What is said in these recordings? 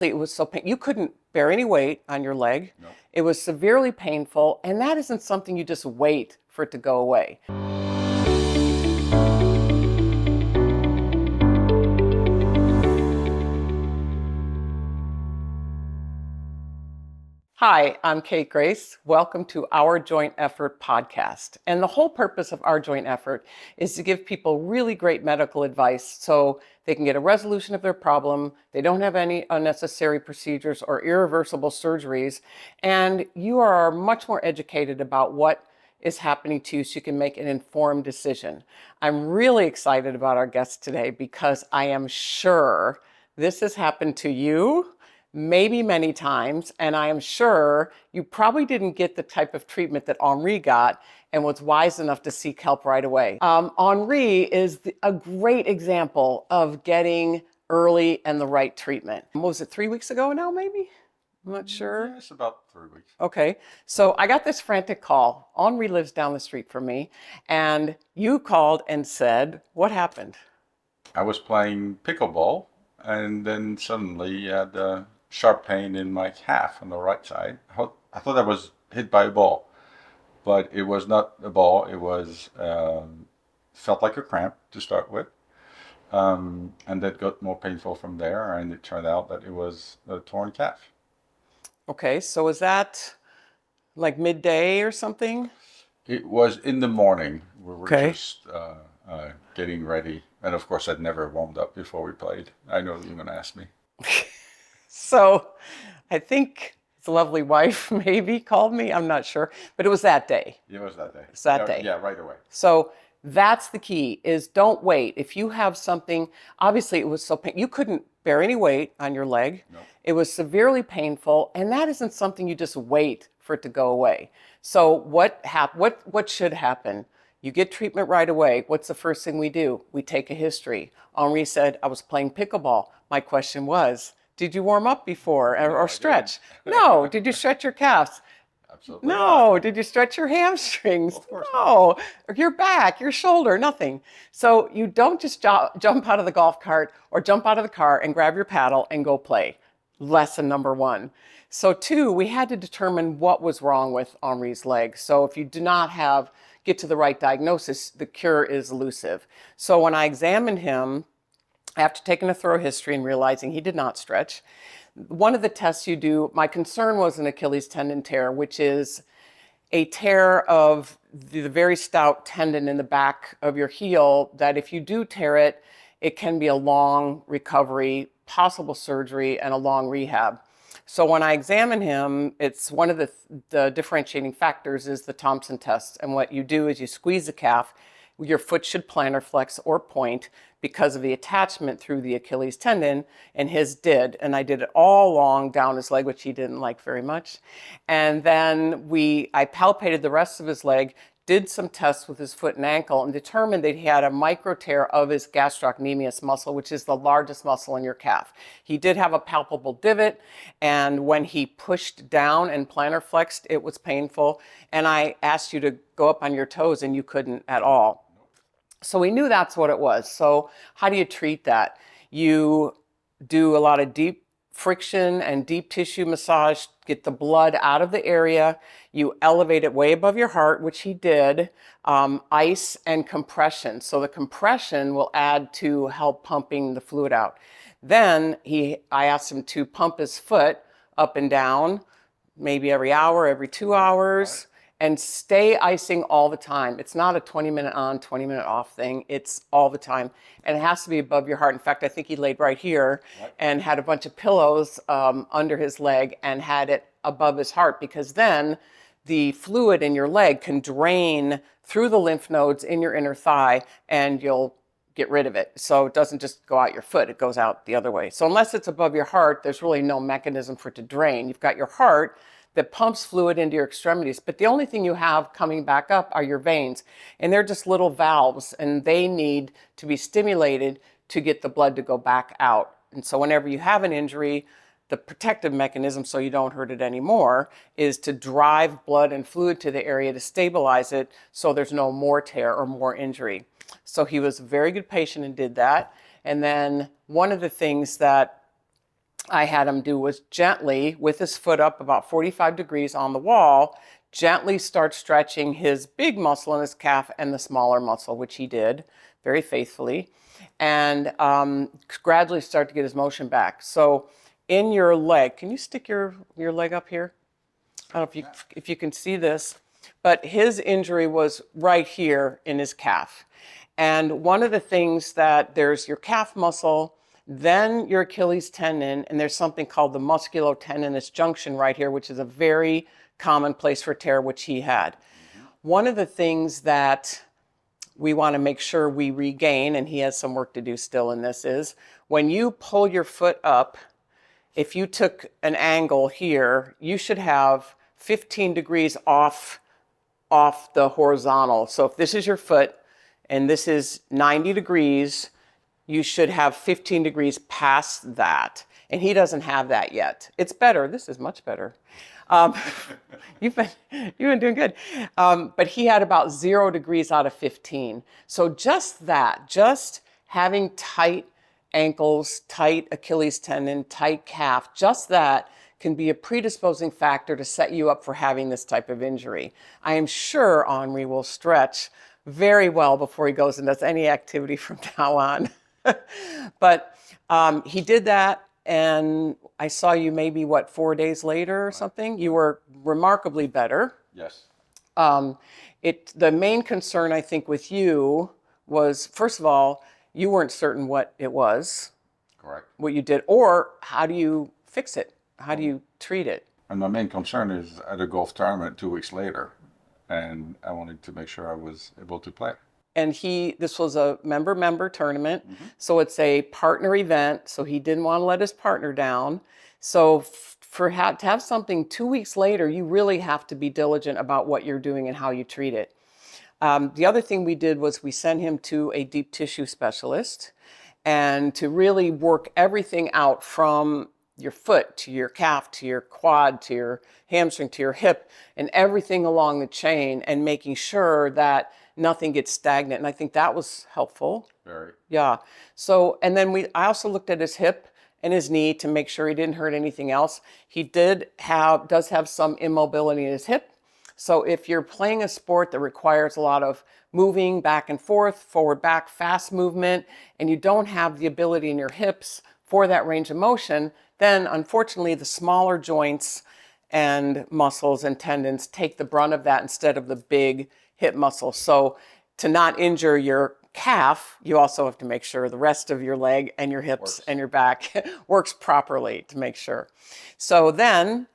It was so painful. You couldn't bear any weight on your leg. No. It was severely painful, and that isn't something you just wait for it to go away. Hi, I'm Kate Grace. Welcome to Our Joint Effort podcast. And the whole purpose of Our Joint Effort is to give people really great medical advice so they can get a resolution of their problem, they don't have any unnecessary procedures or irreversible surgeries, and you are much more educated about what is happening to you so you can make an informed decision. I'm really excited about our guest today because I am sure this has happened to you maybe many times, and I am sure you probably didn't get the type of treatment that Henri got and was wise enough to seek help right away. Henri is a great example of getting early and the right treatment. What was it, 3 weeks ago now, maybe? I'm not sure. Yeah, it's about 3 weeks. Okay, so I got this frantic call. Henri lives down the street from me, and you called and said, what happened? I was playing pickleball, and then suddenly had a sharp pain in my calf on the right side. I thought I was hit by a ball, but it was not a ball. It was felt like a cramp to start with, and that got more painful from there. And it turned out that it was a torn calf. Okay, so was that like midday or something? It was in the morning. We were Okay. just getting ready, and of course, I'd never warmed up before we played. I know you're going to ask me. So I think his lovely wife maybe called me. I'm not sure, but it was that day. It was that day. It's that day. Yeah, right away. So that's the key, is don't wait. If you have something, obviously it was so painful. You couldn't bear any weight on your leg. No. It was severely painful, and that isn't something you just wait for it to go away. So what should happen? You get treatment right away. What's the first thing we do? We take a history. Henri said, I was playing pickleball. My question was, did you warm up before or stretch? No. Did you stretch your calves? Absolutely No. not. Did you stretch your hamstrings? Of course No. Or your back, your shoulder, nothing. So you don't just jump out of the golf cart or jump out of the car and grab your paddle and go play. Lesson number one. So two, we had to determine what was wrong with Henri's leg. So if you do not get to the right diagnosis, the cure is elusive. So when I examined him, after taking a thorough history and realizing he did not stretch, one of the tests you do, my concern was an Achilles tendon tear, which is a tear of the very stout tendon in the back of your heel that if you do tear it, it can be a long recovery, possible surgery, and a long rehab. So when I examine him, it's one of the differentiating factors is the Thompson test. And what you do is you squeeze the calf. Your foot should plantar flex or point because of the attachment through the Achilles tendon, and his did. And I did it all along down his leg, which he didn't like very much. And then I palpated the rest of his leg, did some tests with his foot and ankle, and determined that he had a micro tear of his gastrocnemius muscle, which is the largest muscle in your calf. He did have a palpable divot, and when he pushed down and plantar flexed, it was painful. And I asked you to go up on your toes, and you couldn't at all. So we knew that's what it was. So how do you treat that? You do a lot of deep friction and deep tissue massage, get the blood out of the area. You elevate it way above your heart, which he did, ice and compression. So the compression will add to help pumping the fluid out. Then I asked him to pump his foot up and down, maybe every hour, every 2 hours. And stay icing all the time. It's not a 20-minute on, 20-minute off thing. It's all the time. And it has to be above your heart. In fact, I think he laid right here and had a bunch of pillows under his leg and had it above his heart, because then the fluid in your leg can drain through the lymph nodes in your inner thigh and you'll get rid of it. So it doesn't just go out your foot, it goes out the other way. So unless it's above your heart, there's really no mechanism for it to drain. You've got your heart that pumps fluid into your extremities. But the only thing you have coming back up are your veins. And they're just little valves, and they need to be stimulated to get the blood to go back out. And so whenever you have an injury, the protective mechanism, so you don't hurt it anymore, is to drive blood and fluid to the area to stabilize it so there's no more tear or more injury. So he was a very good patient and did that. And then one of the things that I had him do was gently, with his foot up about 45 degrees on the wall, gently start stretching his big muscle in his calf and the smaller muscle, which he did very faithfully, and gradually start to get his motion back. So in your leg, can you stick your leg up here? I don't know if you can see this, but his injury was right here in his calf. And one of the things that there's your calf muscle, then your Achilles tendon, and there's something called the musculotendinous junction right here, which is a very common place for tear, which he had. One of the things that we want to make sure we regain, and he has some work to do still in this, is when you pull your foot up, if you took an angle here, you should have 15 degrees off the horizontal. So if this is your foot and this is 90 degrees, you should have 15 degrees past that. And he doesn't have that yet. It's better. This is much better. You've been doing good. But he had about 0 degrees out of 15. So just that, just having tight ankles, tight Achilles tendon, tight calf, just that can be a predisposing factor to set you up for having this type of injury. I am sure Henri will stretch very well before he goes and does any activity from now on. But he did that, and I saw you maybe, 4 days later or something? You were remarkably better. Yes. The main concern, I think, with you was, first of all, you weren't certain what it was. Correct. What you did, or how do you fix it? How do you treat it? And my main concern is at a golf tournament 2 weeks later, and I wanted to make sure I was able to play. And this was a member tournament, so it's a partner event, so he didn't want to let his partner down. So to have something 2 weeks later, you really have to be diligent about what you're doing and how you treat it. The other thing we did was we sent him to a deep tissue specialist, and to really work everything out from your foot to your calf to your quad to your hamstring to your hip and everything along the chain, and making sure that nothing gets stagnant. And I think that was helpful. Very. Yeah. So, and then I also looked at his hip and his knee to make sure he didn't hurt anything else. He does have some immobility in his hip. So if you're playing a sport that requires a lot of moving back and forth, forward, back, fast movement, and you don't have the ability in your hips for that range of motion, then unfortunately the smaller joints and muscles and tendons take the brunt of that instead of the big hip muscle. So to not injure your calf, you also have to make sure the rest of your leg and your hips and your back works properly to make sure. So then,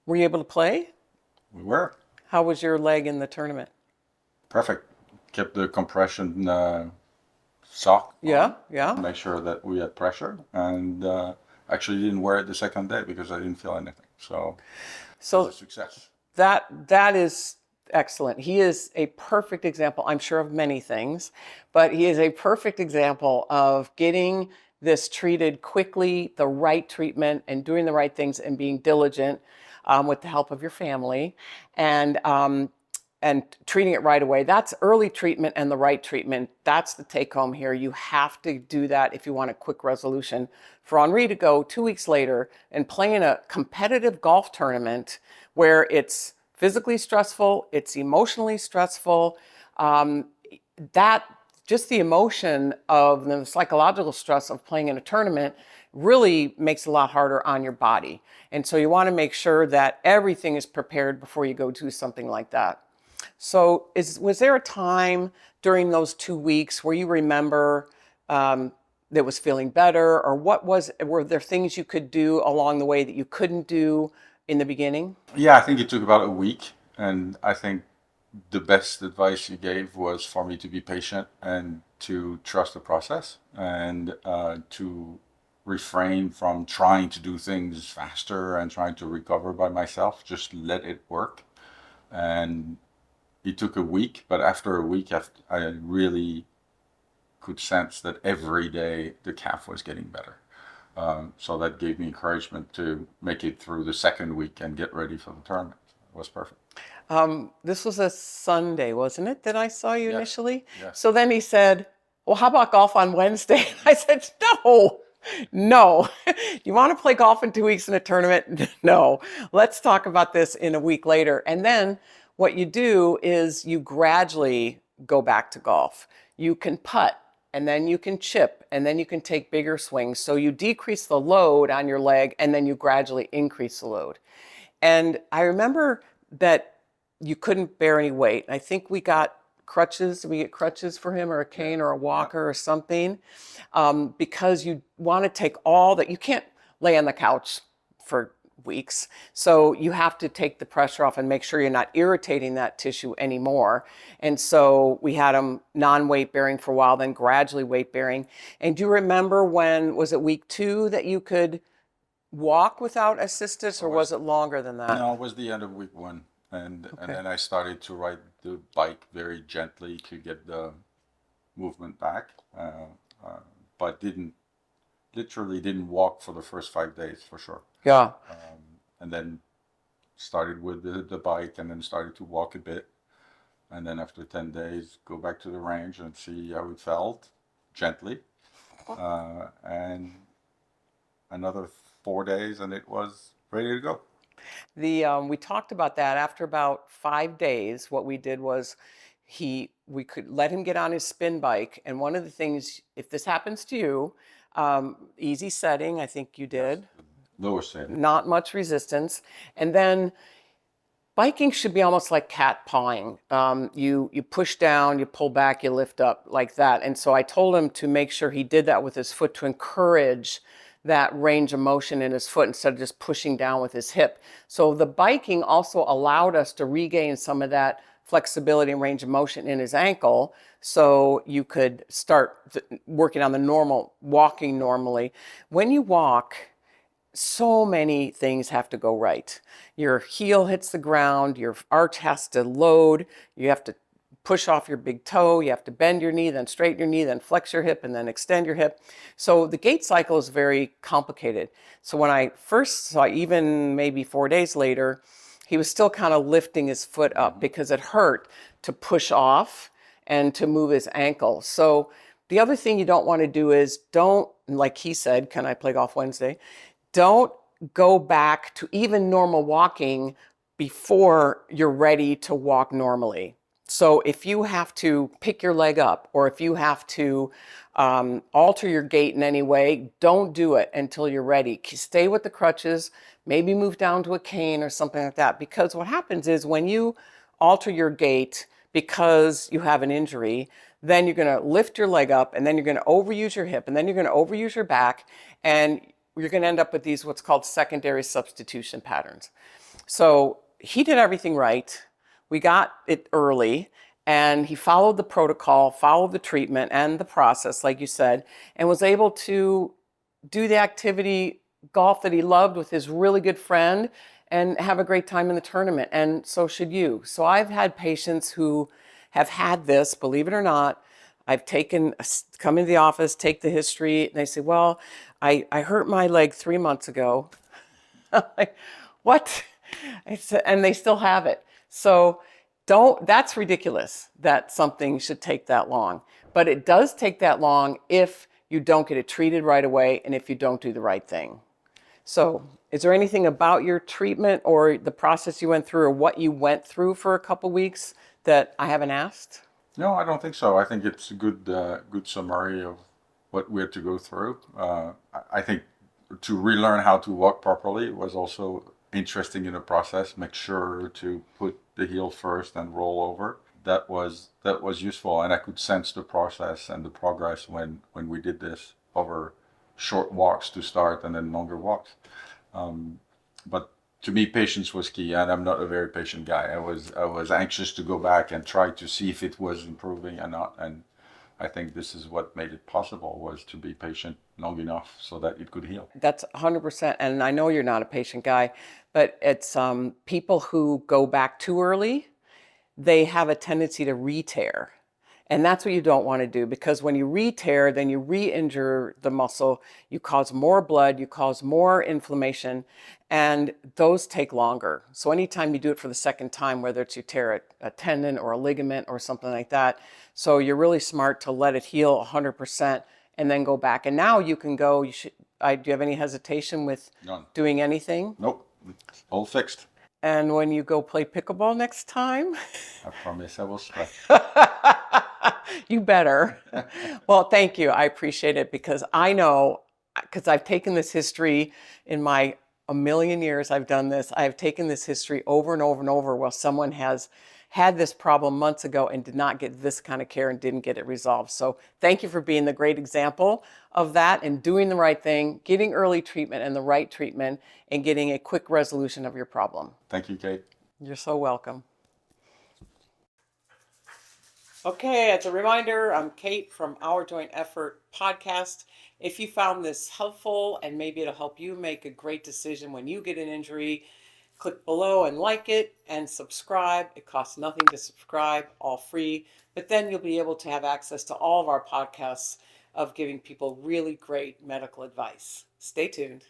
were you able to play? We were. How was your leg in the tournament? Perfect. Kept the compression sock on, Yeah. make sure that we had pressure, and actually didn't wear it the second day because I didn't feel anything. So it was a success. That is excellent. He is a perfect example, I'm sure, of many things, but he is a perfect example of getting this treated quickly, the right treatment, and doing the right things and being diligent with the help of your family, and treating it right away. That's early treatment and the right treatment. That's the take home here. You have to do that if you want a quick resolution. For Henri to go 2 weeks later and play in a competitive golf tournament where it's physically stressful, it's emotionally stressful, that just the emotion of the psychological stress of playing in a tournament really makes it a lot harder on your body. And so you want to make sure that everything is prepared before you go do something like that. So was there a time during those 2 weeks where you remember that was feeling better, or were there things you could do along the way that you couldn't do in the beginning? Yeah, I think it took about a week, and I think the best advice you gave was for me to be patient and to trust the process, and to refrain from trying to do things faster and trying to recover by myself. Just let it work. And it took a week, but after a week, I really could sense that every day the calf was getting better. So that gave me encouragement to make it through the second week and get ready for the tournament. It was perfect. This was a Sunday, wasn't it, that I saw you initially? Yes. So then he said, well, how about golf on Wednesday? I said, no, No. You want to play golf in 2 weeks in a tournament? No. Let's talk about this in a week later. And then what you do is you gradually go back to golf. You can putt, and then you can chip, and then you can take bigger swings. So you decrease the load on your leg, and then you gradually increase the load. And I remember that you couldn't bear any weight. I think we got crutches. Did we get crutches for him, or a cane, or a walker, or something? Because you want to take all that. You can't lay on the couch for weeks. So you have to take the pressure off and make sure you're not irritating that tissue anymore. And so we had him non-weight bearing for a while, then gradually weight bearing. And do you remember when, was it week 2 that you could walk without assistance, or was it longer than that? No, it was the end of week 1. And Okay. then I started to ride the bike very gently to get the movement back, but literally didn't walk for the first 5 days for sure. Yeah. And then started with the bike, and then started to walk a bit. And then after 10 days, go back to the range and see how it felt gently. And another 4 days, and it was ready to go. We talked about that after about 5 days. What we did was we could let him get on his spin bike. And one of the things, if this happens to you, easy setting, I think you did, Lower setting. not much resistance. And then biking should be almost like cat pawing. You push down, you pull back, you lift up, like that. And so I told him to make sure he did that with his foot to encourage that range of motion in his foot instead of just pushing down with his hip. So the biking also allowed us to regain some of that flexibility and range of motion in his ankle, so you could start working on the normal walking normally. When you walk, so many things have to go right. Your heel hits the ground, your arch has to load, you have to push off your big toe, you have to bend your knee, then straighten your knee, then flex your hip, and then extend your hip. So the gait cycle is very complicated. So when I first saw, even maybe 4 days later, he was still kind of lifting his foot up because it hurt to push off and to move his ankle. So the other thing you don't want to do is don't, like he said, can I play golf Wednesday? Don't go back to even normal walking before you're ready to walk normally. So if you have to pick your leg up, or if you have to alter your gait in any way, don't do it until you're ready. Stay with the crutches, maybe move down to a cane or something like that. Because what happens is when you alter your gait because you have an injury, then you're going to lift your leg up, and then you're going to overuse your hip, and then you're going to overuse your back, and you're going to end up with these what's called secondary substitution patterns. So he did everything right. We got it early, and he followed the protocol, followed the treatment and the process, like you said, and was able to do the activity golf that he loved with his really good friend and have a great time in the tournament. And so should you. So I've had patients who have had this, believe it or not. I've come into the office, take the history, and they say, well, I hurt my leg 3 months ago. Like, what? And they still have it. So that's ridiculous that something should take that long. But it does take that long if you don't get it treated right away and if you don't do the right thing. So is there anything about your treatment or the process you went through or what you went through for a couple weeks that I haven't asked? No, I don't think so. I think it's a good summary of what we had to go through. I think to relearn how to walk properly was also interesting in the process. Make sure to put the heel first and roll over. That was useful, and I could sense the process and the progress when we did this over short walks to start and then longer walks. But to me, patience was key, and I'm not a very patient guy. I was anxious to go back and try to see if it was improving or not, and I think this is what made it possible, was to be patient long enough so that it could heal. That's 100%. And I know you're not a patient guy, but it's people who go back too early, they have a tendency to re-tear. And that's what you don't want to do, because when you re-tear, then you re-injure the muscle, you cause more blood, you cause more inflammation, and those take longer. So anytime you do it for the second time, whether it's you tear a tendon or a ligament or something like that, so you're really smart to let it heal 100% and then go back. And now you can go. Do you have any hesitation with None. doing anything? Nope. All fixed. And when you go play pickleball next time, I promise I will try. you better. Well, thank you. I appreciate it because I know, because I've taken this history in my a million years I've done this. I've taken this history over and over and over where someone has had this problem months ago and did not get this kind of care and didn't get it resolved. So thank you for being the great example of that and doing the right thing, getting early treatment and the right treatment, and getting a quick resolution of your problem. Thank you, Kate. You're so welcome. Okay, as a reminder, I'm Kate from Our Joint Effort podcast. If you found this helpful and maybe it'll help you make a great decision when you get an injury, click below and like it and subscribe. It costs nothing to subscribe, all free, but then you'll be able to have access to all of our podcasts of giving people really great medical advice. Stay tuned.